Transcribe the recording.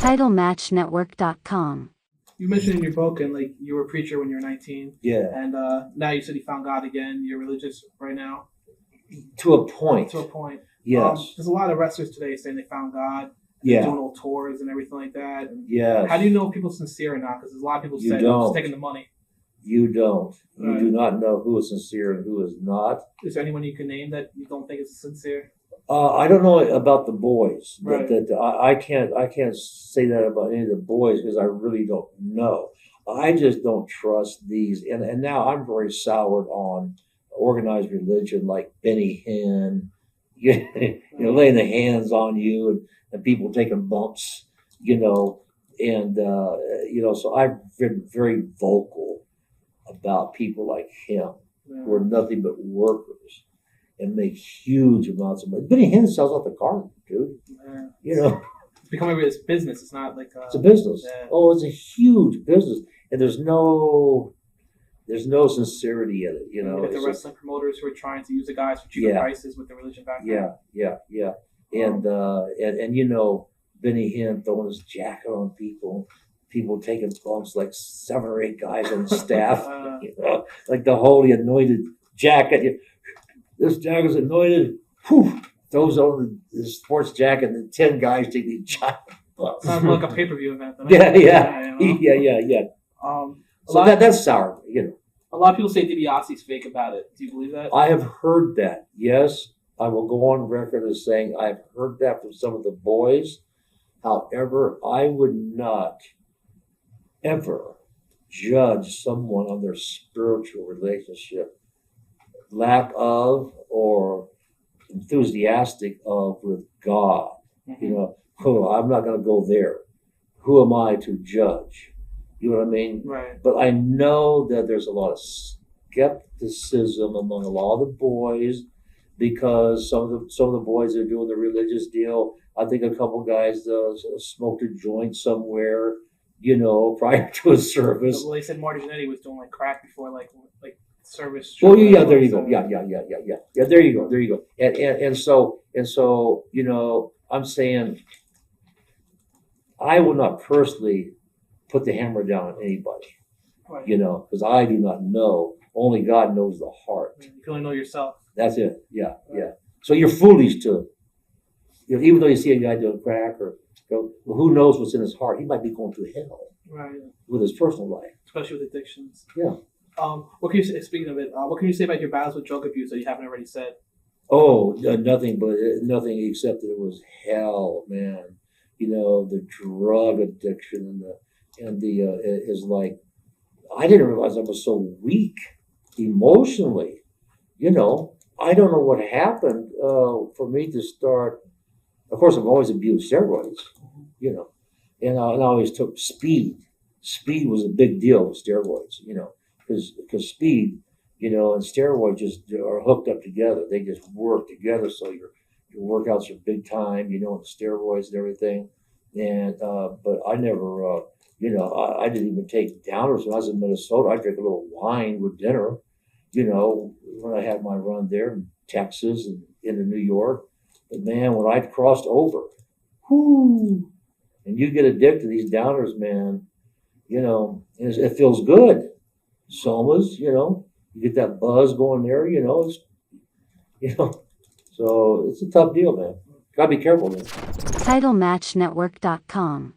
TitleMatchNetwork.com. You mentioned in your book, and like you were a preacher when you were 19. Yeah. And now you said you found God again. You're religious right now. To a point. To a point. Yes. There's a lot of wrestlers today saying they found God. Yeah. Doing little tours and everything like that. And yes. How do you know if people are sincere or not? Because there's a lot of people You say don't. it's taking the money. You don't. Right. You do not know who is sincere and who is not. Is there anyone you can name that you don't think is sincere? I don't know about the boys. Right. I can't say that about any of the boys because I really don't know. I just don't trust these. And now I'm very soured on organized religion like Benny Hinn, laying the hands on you and people taking bumps, and so I've been very vocal about people like him who are nothing but workers and make huge amounts of money. Benny Hinn sells out the car, dude. It's becoming a business. It's not like it's a business. Yeah. Oh, it's a huge business, and there's no sincerity in it. You get the wrestling promoters who are trying to use the guys for cheaper prices with the religion background. Yeah. And Benny Hinn throwing his jacket on people taking bumps like 7 or 8 guys on the staff, like the holy anointed jacket. This jacket's anointed. Whew, throws on the sports jacket, and 10 guys take these giant bumps. Sounds like a pay-per-view event. Yeah. So that's sour, A lot of people say Dibiase is fake about it. Do you believe that? I have heard that. Yes, I will go on record as saying I've heard that from some of the boys. However, I would not ever judge someone on their spiritual relationship, lack of or enthusiastic of with God. Mm-hmm. I'm not going to go there. Who am I to judge? You know what I mean? Right. But I know that there's a lot of skepticism among a lot of the boys because some of the boys are doing the religious deal. I think a couple guys smoked a joint somewhere, prior to a service. Well, they said Marty Jannetty was doing like crack before like service. Oh yeah, there you go. Yeah. There you go. And so I'm saying I will not personally put the hammer down on anybody, right. Because I do not know. Only God knows the heart. You can only know yourself. That's it. Yeah. So you're foolish to, even though you see a guy doing crack or who knows what's in his heart? He might be going through hell, right, with his personal life, especially with addictions. Yeah. What can you say? Speaking of it, what can you say about your battles with drug abuse that you haven't already said? Oh, nothing except that it was hell, man. The drug addiction and the is like I didn't realize I was so weak emotionally. I don't know what happened for me to start. Of course, I've always abused steroids, and I always took speed. Speed was a big deal with steroids, because speed, and steroids just are hooked up together. They just work together, so your workouts are big time, and the steroids and everything. And but I never, I didn't even take downers when I was in Minnesota. I drank a little wine with dinner, when I had my run there in Texas and into New York. But man, when I crossed over, and you get addicted to these downers, man, it feels good. Somas, you get that buzz going there, so it's a tough deal, man. Gotta be careful, man. TitleMatchNetwork.com.